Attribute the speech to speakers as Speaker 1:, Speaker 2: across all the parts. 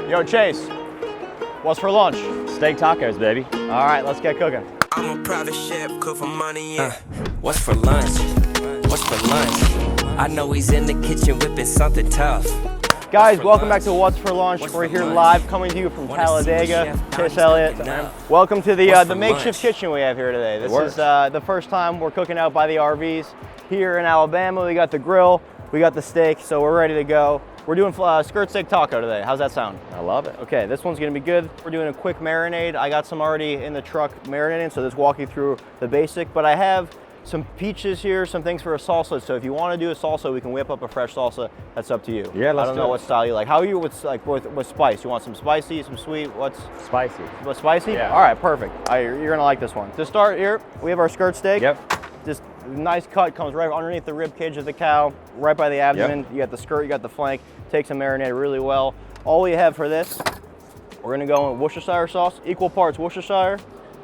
Speaker 1: Yo, Chase, what's for lunch?
Speaker 2: Steak tacos, baby.
Speaker 1: All right, let's get cooking.
Speaker 3: I'm a private chef, cook for money, yeah. What's for lunch? What's for lunch? I know he's in the kitchen whipping something tough.
Speaker 1: Guys, welcome back to What's for Lunch. We're here live, coming to you from Talladega. Chase Elliott. Welcome to the makeshift kitchen we have here today. This is the first time we're cooking out by the RVs here in Alabama. We got the grill, we got the steak, so we're ready to go. We're doing skirt steak taco today. How's that sound?
Speaker 2: I love it.
Speaker 1: Okay, this one's gonna be good. We're doing a quick marinade. I got some already in the truck marinating, so just walk you through the basic, but I have some peaches here, some things for a salsa. So if you want to do a salsa, we can whip up a fresh salsa. That's up to you.
Speaker 2: Yeah, let's
Speaker 1: I don't know what style you like. How are you with spice? You want some spicy, some sweet? What's
Speaker 2: spicy?
Speaker 1: What, spicy?
Speaker 2: Yeah.
Speaker 1: All right, perfect. All right, you're gonna like this one. To start here, we have our skirt steak.
Speaker 2: Yep.
Speaker 1: Just nice cut, comes right underneath the rib cage of the cow, right by the abdomen.
Speaker 2: Yep.
Speaker 1: You got the skirt, you got the flank. Takes and marinate really well. All we have for this, we're gonna go in Worcestershire sauce, equal parts Worcestershire.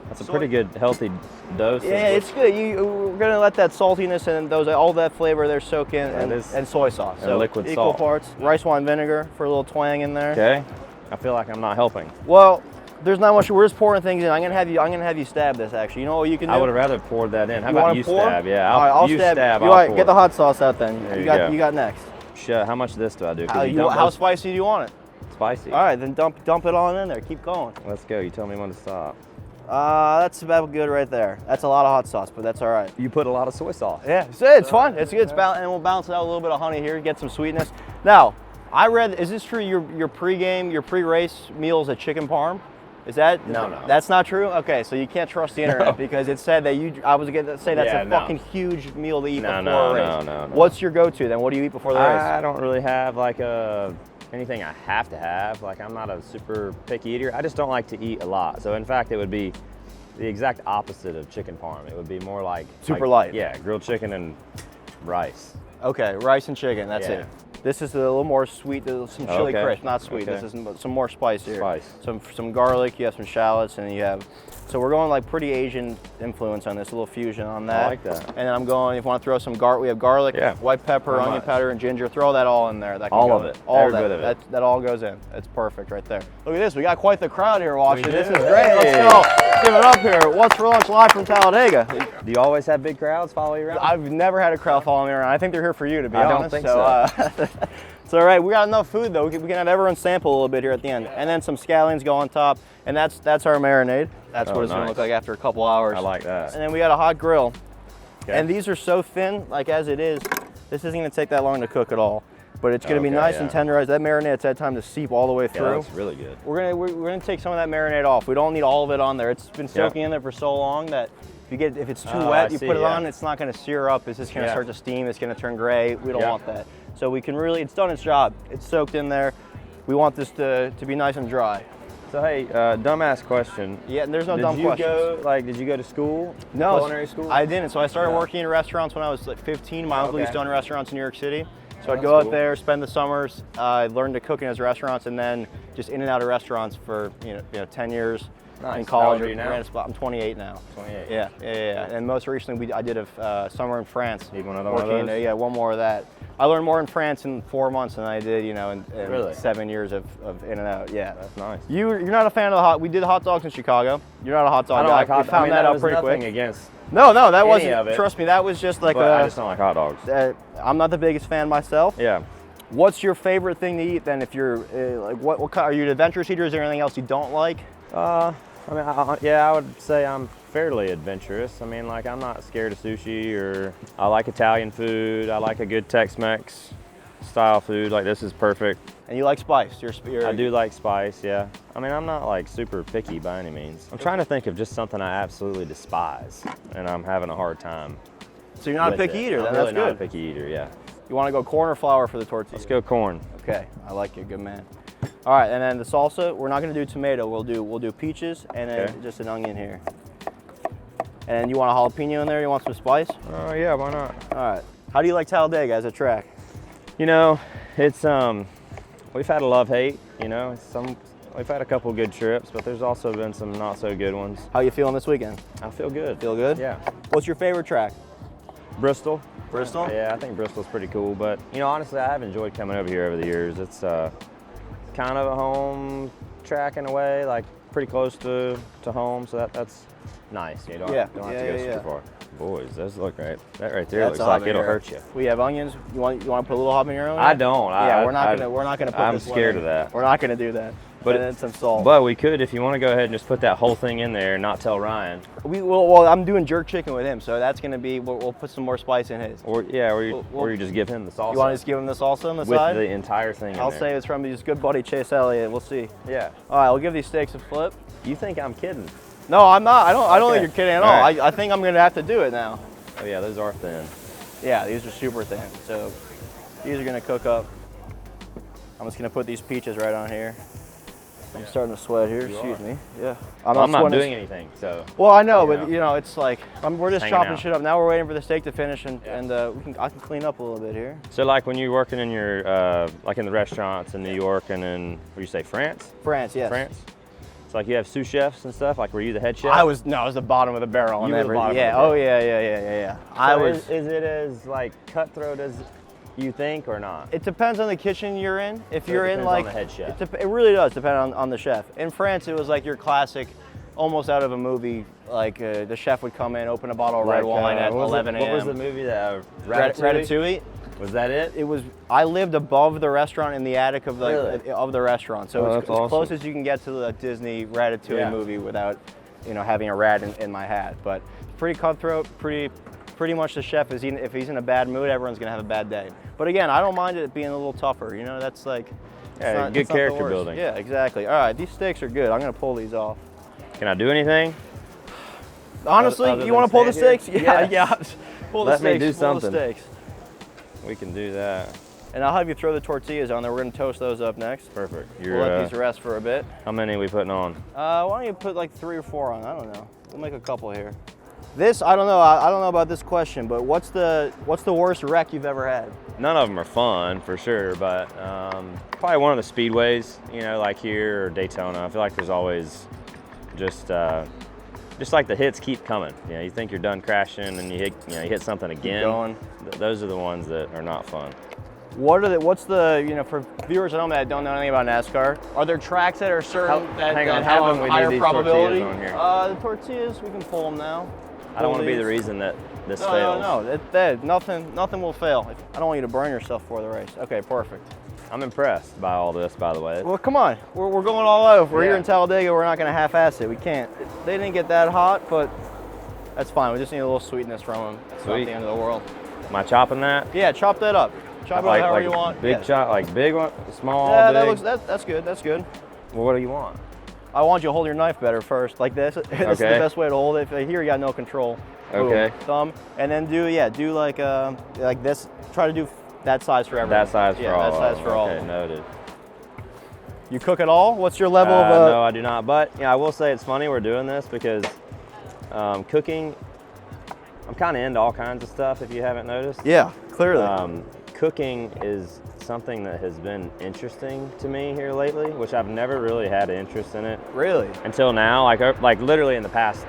Speaker 2: That's a pretty good, healthy dose.
Speaker 1: Yeah, it's good. We're gonna let that saltiness and all that flavor there soak in, and soy sauce.
Speaker 2: And liquid
Speaker 1: equal
Speaker 2: salt.
Speaker 1: parts. Rice wine vinegar for a little twang in there.
Speaker 2: Okay. I feel like I'm not helping.
Speaker 1: Well, there's not much. We're just pouring things in. I'm gonna have you stab this. Actually, you know what you can do?
Speaker 2: I would have rather poured that in. How about you stab? Yeah,
Speaker 1: I'll
Speaker 2: you
Speaker 1: stab.
Speaker 2: stab.
Speaker 1: All right, get the hot sauce out then.
Speaker 2: There
Speaker 1: you
Speaker 2: you go.
Speaker 1: You got next.
Speaker 2: Shit, how much of this do I do?
Speaker 1: How spicy do you want it?
Speaker 2: Spicy.
Speaker 1: All right, then dump it all in there. Keep going.
Speaker 2: Let's go. You tell me when to stop.
Speaker 1: That's about good right there. That's a lot of hot sauce, but that's all right.
Speaker 2: You put a lot of soy sauce.
Speaker 1: Yeah, it's fun. It's good. And we'll balance it out with a little bit of honey here, get some sweetness. Now, I read, is this true? Your pre-game, your pre-race meal is a chicken parm? Is that?
Speaker 2: No.
Speaker 1: That's not true? Okay, so you can't trust the internet because it said that I was going to say that's fucking huge meal to eat before a race.
Speaker 2: No.
Speaker 1: What's your go-to then? What do you eat before the race?
Speaker 2: I don't really have like anything I have to have. Like I'm not a super picky eater. I just don't like to eat a lot. So in fact, it would be the exact opposite of chicken parm. It would be more like
Speaker 1: super light.
Speaker 2: Yeah, grilled chicken and rice.
Speaker 1: Okay, rice and chicken, that's it. This is a little more sweet, some chili crisp, not sweet.
Speaker 2: Okay.
Speaker 1: This is some more spice here.
Speaker 2: Spice.
Speaker 1: Some garlic, you have some shallots, and you have, so we're going like pretty Asian influence on this, a little fusion on that.
Speaker 2: I like that.
Speaker 1: And then I'm going, if you want to throw some we have garlic, white pepper, onion powder, and ginger. Throw that all in there. That can
Speaker 2: all
Speaker 1: go
Speaker 2: of it.
Speaker 1: All
Speaker 2: Every bit of it.
Speaker 1: That all goes in. It's perfect right there. Look at this, we got quite the crowd here watching.
Speaker 2: We
Speaker 1: This
Speaker 2: do.
Speaker 1: is great. Let's go. Give it up here. What's for lunch live from Talladega?
Speaker 2: Do you always have big crowds follow you around?
Speaker 1: I've never had a crowd follow me around. I think they're here for you, to be honest.
Speaker 2: I don't think so.
Speaker 1: So all right, we got enough food though. We can have everyone sample a little bit here at the end, and then some scallions go on top, and that's our marinade. That's what it's gonna look like after a couple hours.
Speaker 2: I like that.
Speaker 1: And then we got a hot grill,
Speaker 2: Okay.
Speaker 1: and these are so thin, like as it is. This isn't gonna take that long to cook at all, but it's gonna be nice and tenderized. That marinade's had time to seep all the way through.
Speaker 2: Yeah, that's really good.
Speaker 1: We're gonna take some of that marinade off. We don't need all of it on there. It's been soaking in there for so long that if it's too wet, you put it on, it's not gonna sear up. It's just gonna start to steam. It's gonna turn gray. We don't want that. So we can really, it's done its job. It's soaked in there. We want this to be nice and dry.
Speaker 2: So hey, dumbass question.
Speaker 1: Yeah, there's no dumb questions.
Speaker 2: Did you go to school?
Speaker 1: No,
Speaker 2: Culinary school?
Speaker 1: I didn't. So I started working in restaurants when I was like 15. My uncle used to own restaurants in New York City. So I'd go out there, spend the summers, learn to cook in his restaurants, and then just in and out of restaurants for 10 years.
Speaker 2: Nice.
Speaker 1: In college.
Speaker 2: How old are you now?
Speaker 1: I'm 28 now.
Speaker 2: 28.
Speaker 1: Yeah. And most recently, I did a summer in France.
Speaker 2: Need another one of those?
Speaker 1: Yeah, one more of that. I learned more in France in 4 months than I did, in
Speaker 2: Really?
Speaker 1: 7 years of in and out. Yeah.
Speaker 2: That's nice.
Speaker 1: You're not a fan of we did hot dogs in Chicago. You're not a hot dog
Speaker 2: I don't
Speaker 1: guy.
Speaker 2: like hot
Speaker 1: We found that out pretty quick.
Speaker 2: Nothing against
Speaker 1: No, that
Speaker 2: any
Speaker 1: wasn't.
Speaker 2: of it.
Speaker 1: Trust me, that was just like
Speaker 2: I just don't like hot dogs.
Speaker 1: I'm not the biggest fan myself.
Speaker 2: Yeah.
Speaker 1: What's your favorite thing to eat then? If you're what kind, are you an adventurous eater? Is there anything else you don't like?
Speaker 2: I would say I'm fairly adventurous. I mean, like I'm not scared of sushi, or I like Italian food. I like a good Tex-Mex style food. Like this is perfect.
Speaker 1: And you like spice?
Speaker 2: I do like spice, yeah. I mean, I'm not like super picky by any means. I'm trying to think of just something I absolutely despise, and I'm having a hard time.
Speaker 1: So you're not a picky eater, then
Speaker 2: I'm
Speaker 1: that's
Speaker 2: really
Speaker 1: good.
Speaker 2: not a picky eater, yeah.
Speaker 1: You want to go corn or flour for the tortilla?
Speaker 2: Let's go corn.
Speaker 1: Okay, I like you, good man. All right, and then the salsa, we're not gonna do tomato. We'll do peaches and then just an onion here. And you want a jalapeno in there? You want some spice?
Speaker 2: Oh yeah, why not?
Speaker 1: All right. How do you like Talladega as a track?
Speaker 2: It's we've had a love-hate. We've had a couple good trips, but there's also been some not so good ones.
Speaker 1: How you feeling this weekend?
Speaker 2: I feel good.
Speaker 1: Feel good?
Speaker 2: Yeah.
Speaker 1: What's your favorite track?
Speaker 2: Bristol.
Speaker 1: Bristol?
Speaker 2: Yeah, I think Bristol's pretty cool, but honestly, I have enjoyed coming over here over the years. It's kind of a home track in a way, like pretty close to home. So that's nice. You don't have to go super far. Boys, those look right. That right there looks like it'll hurt you.
Speaker 1: We have onions. You want to put a little habanero in it?
Speaker 2: I don't.
Speaker 1: Yeah, we're not gonna put.
Speaker 2: I'm
Speaker 1: this
Speaker 2: scared
Speaker 1: one
Speaker 2: of that.
Speaker 1: We're not gonna do that.
Speaker 2: But
Speaker 1: and then some salt.
Speaker 2: But we could, if you want to go ahead and just put that whole thing in there and not tell Ryan.
Speaker 1: Well, I'm doing jerk chicken with him, so that's gonna be. We'll put some more spice in his.
Speaker 2: Or you just give him the salsa.
Speaker 1: You want to just give him the salsa on the side?
Speaker 2: With the entire thing.
Speaker 1: I'll say it's from his good buddy Chase Elliott. We'll see.
Speaker 2: Yeah.
Speaker 1: All right, we'll give these steaks a flip.
Speaker 2: You think I'm kidding?
Speaker 1: No, I'm not. I don't think you're kidding at all. Right. I think I'm gonna have to do it now.
Speaker 2: Oh yeah, those are thin.
Speaker 1: Yeah, these are super thin. So these are gonna cook up. I'm just gonna put these peaches right on here. I'm starting to sweat here. Excuse me. Yeah.
Speaker 2: I'm not doing anything. So.
Speaker 1: Well, I know, but it's like we're just chopping
Speaker 2: out.
Speaker 1: shit up. Now we're waiting for the steak to finish, and I can clean up a little bit here.
Speaker 2: So like when you're working in your like in the restaurants in New York and in what do you say, France?
Speaker 1: France, yes.
Speaker 2: France. It's like you have sous chefs and stuff. Like were you the head chef?
Speaker 1: I was the bottom of the barrel.
Speaker 2: You were the bottom.
Speaker 1: Yeah. Oh yeah.
Speaker 2: So is it as like cutthroat as you think or not?
Speaker 1: It depends on the kitchen you're in. If
Speaker 2: So
Speaker 1: you're in like
Speaker 2: on the head chef.
Speaker 1: It really does depend on the chef. In France, it was like your classic, almost out of a movie. Like the chef would come in, open a bottle of red wine at 11 a.m.
Speaker 2: What was the movie that
Speaker 1: Ratatouille?
Speaker 2: Was that it?
Speaker 1: It was. I lived above the restaurant in the attic of the restaurant, so it's
Speaker 2: awesome.
Speaker 1: as close as you can get to the Disney Ratatouille movie without, having a rat in my hat. But pretty cutthroat, pretty much the chef is if he's in a bad mood, everyone's gonna have a bad day. But again, I don't mind it being a little tougher. That's like
Speaker 2: good character building.
Speaker 1: Yeah, exactly. All right, these steaks are good. I'm gonna pull these off.
Speaker 2: Can I do anything?
Speaker 1: Honestly, you want to pull the steaks? Yeah. Pull the steaks.
Speaker 2: Let me do
Speaker 1: pull
Speaker 2: something.
Speaker 1: The steaks.
Speaker 2: We can do that.
Speaker 1: And I'll have you throw the tortillas on there. We're gonna toast those up next.
Speaker 2: Perfect.
Speaker 1: We'll let these rest for a bit.
Speaker 2: How many are we putting on?
Speaker 1: Why don't you put like 3 or 4 on? I don't know. We'll make a couple here. This, I don't know. I don't know about this question, but what's the worst wreck you've ever had?
Speaker 2: None of them are fun for sure, but probably one of the speedways, like here or Daytona. I feel like there's always just like the hits keep coming. You think you're done crashing and you hit something again.
Speaker 1: Keep going.
Speaker 2: Those are the ones that are not fun.
Speaker 1: What's the for viewers at home that don't know anything about NASCAR? Are there tracks that are certain that have a higher probability?
Speaker 2: On here.
Speaker 1: The tortillas, we can pull them now.
Speaker 2: I don't want to be the reason that this fails.
Speaker 1: No, nothing will fail. I don't want you to burn yourself for the race. Okay, perfect.
Speaker 2: I'm impressed by all this, by the way.
Speaker 1: Well, come on, we're going all out. If we're here in Talladega, we're not going to half-ass it. We can't. They didn't get that hot, but that's fine. We just need a little sweetness from them. It's not the end of the world.
Speaker 2: Am I chopping that?
Speaker 1: Yeah, chop that up. Chop it up however you want.
Speaker 2: Big chop, like big one, small,
Speaker 1: big?
Speaker 2: Yeah,
Speaker 1: that's good. That's good.
Speaker 2: Well, what do you want?
Speaker 1: I want you to hold your knife better first, like this. This is the best way to hold it. Here you got no control.
Speaker 2: Okay.
Speaker 1: Boom. Thumb, and then do like this. Try to do that size for everyone.
Speaker 2: That size for all.
Speaker 1: That size for all.
Speaker 2: Okay, noted.
Speaker 1: You cook it all? What's your level of?
Speaker 2: No, I do not. But I will say it's funny we're doing this because cooking. I'm kind of into all kinds of stuff. If you haven't noticed.
Speaker 1: Yeah, clearly.
Speaker 2: Cooking is something that has been interesting to me here lately, which I've never really had an interest in it.
Speaker 1: Really?
Speaker 2: Until now, like literally in the past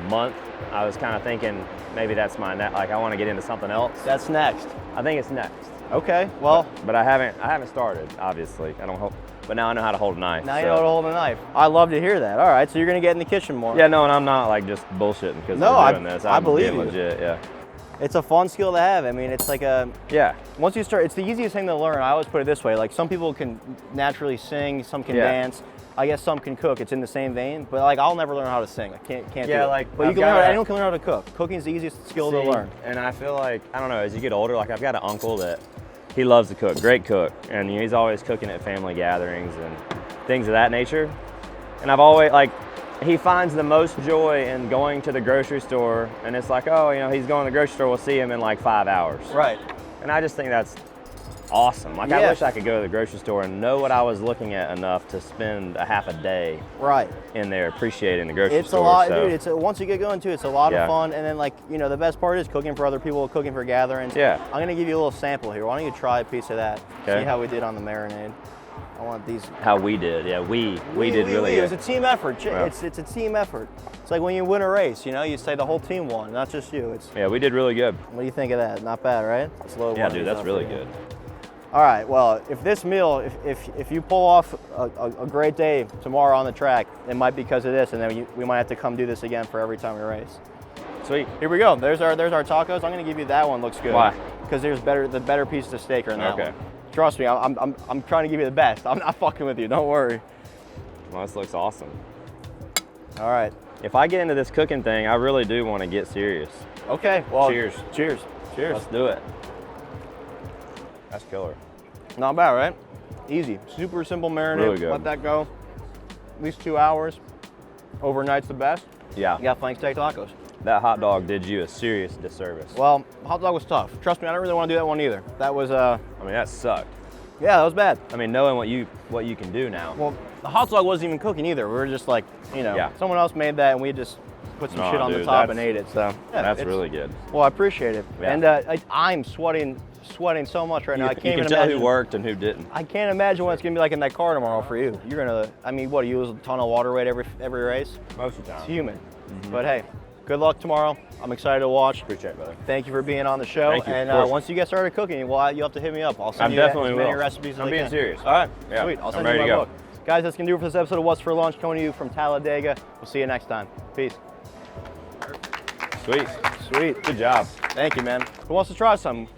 Speaker 2: month, I was kind of thinking maybe that's I want to get into something else.
Speaker 1: That's next.
Speaker 2: I think it's next.
Speaker 1: Okay. Well,
Speaker 2: but I haven't started. Obviously, but now I know how to hold a knife.
Speaker 1: Now you know how to hold a knife. I love to hear that. All right, so you're gonna get in the kitchen more.
Speaker 2: Yeah, no, and I'm not like just bullshitting because I'm doing this.
Speaker 1: I believe you.
Speaker 2: Legit, yeah.
Speaker 1: It's a fun skill to have. I mean, it's like once you start, it's the easiest thing to learn. I always put it this way: like some people can naturally sing, some can dance. I guess some can cook. It's in the same vein, but like I'll never learn how to sing. I can't do it. But you can learn. Anyone can learn how to cook. Cooking is the easiest skill to learn.
Speaker 2: And I feel like I don't know. As you get older, like I've got an uncle that he loves to cook, great cook, and he's always cooking at family gatherings and things of that nature. And I've always he finds the most joy in going to the grocery store, and it's like, he's going to the grocery store. We'll see him in like 5 hours.
Speaker 1: Right.
Speaker 2: And I just think that's awesome. Like I wish I could go to the grocery store and know what I was looking at enough to spend a half a day in there appreciating the grocery store.
Speaker 1: It's a lot, dude. Once you get going too, it's a lot of fun. And then the best part is cooking for other people, cooking for gatherings.
Speaker 2: Yeah.
Speaker 1: I'm gonna give you a little sample here. Why don't you try a piece of that? See how we did on the marinade. I want these.
Speaker 2: How we did, yeah. We did really good.
Speaker 1: It was a team effort. Yeah. It's a team effort. It's like when you win a race, you say the whole team won, not just you.
Speaker 2: Yeah, we did really good.
Speaker 1: What do you think of that? Not bad, right?
Speaker 2: Yeah, dude, that's really good.
Speaker 1: All right, well, if this meal, if you pull off a great day tomorrow on the track, it might be because of this, and then we might have to come do this again for every time we race.
Speaker 2: Sweet.
Speaker 1: Here we go. There's our tacos. I'm gonna give you that one. Looks good.
Speaker 2: Why?
Speaker 1: Because the better pieces of steak are in that
Speaker 2: Okay.
Speaker 1: one. Trust me, I'm trying to give you the best. I'm not fucking with you. Don't worry.
Speaker 2: Well, this looks awesome.
Speaker 1: All right.
Speaker 2: If I get into this cooking thing, I really do want to get serious.
Speaker 1: Okay. Well.
Speaker 2: Cheers.
Speaker 1: Cheers. Cheers.
Speaker 2: Let's do it. That's killer.
Speaker 1: Not bad, right? Easy. Super simple marinade.
Speaker 2: Really good.
Speaker 1: Let that go. At least 2 hours. Overnight's the best.
Speaker 2: Yeah.
Speaker 1: You got flank steak tacos.
Speaker 2: That hot dog did you a serious disservice.
Speaker 1: Well, hot dog was tough. Trust me, I don't really want to do that one either. That was
Speaker 2: I mean, that sucked.
Speaker 1: yeah, that was bad.
Speaker 2: I mean, knowing what you can do now.
Speaker 1: Well, the hot dog wasn't even cooking either. We were just like,
Speaker 2: Yeah.
Speaker 1: someone else made that and we just put some
Speaker 2: No,
Speaker 1: shit on the
Speaker 2: dude,
Speaker 1: top and
Speaker 2: that's-
Speaker 1: ate it. So yeah,
Speaker 2: That's
Speaker 1: it's-
Speaker 2: really good.
Speaker 1: Well, I appreciate it.
Speaker 2: Yeah.
Speaker 1: And I'm sweating so much right now. I
Speaker 2: You
Speaker 1: can't
Speaker 2: can
Speaker 1: even
Speaker 2: tell
Speaker 1: imagine
Speaker 2: who worked and who didn't.
Speaker 1: I can't imagine what it's gonna be like in that car tomorrow for you. You're gonna, I mean, what, you lose a ton of water weight every race?
Speaker 2: Most of the
Speaker 1: It's
Speaker 2: time.
Speaker 1: human. But hey, good luck tomorrow. I'm excited to watch.
Speaker 2: Appreciate it, brother.
Speaker 1: Thank you for being on the show.
Speaker 2: Thank you,
Speaker 1: And
Speaker 2: of course.
Speaker 1: once you get started cooking, well, you'll have to hit me up. I'll send
Speaker 2: I
Speaker 1: you
Speaker 2: definitely
Speaker 1: as many
Speaker 2: will.
Speaker 1: recipes as
Speaker 2: I'm
Speaker 1: I
Speaker 2: being
Speaker 1: can.
Speaker 2: serious.
Speaker 1: All right,
Speaker 2: Yeah,
Speaker 1: sweet. I'll
Speaker 2: I'm
Speaker 1: send
Speaker 2: ready
Speaker 1: you
Speaker 2: to
Speaker 1: my
Speaker 2: go.
Speaker 1: book. Guys, that's gonna do it for this episode of What's for Lunch, coming to you from Talladega. We'll see you next time. Peace.
Speaker 2: Sweet.
Speaker 1: Sweet.
Speaker 2: Good job.
Speaker 1: Thank you, man. Who wants to try some?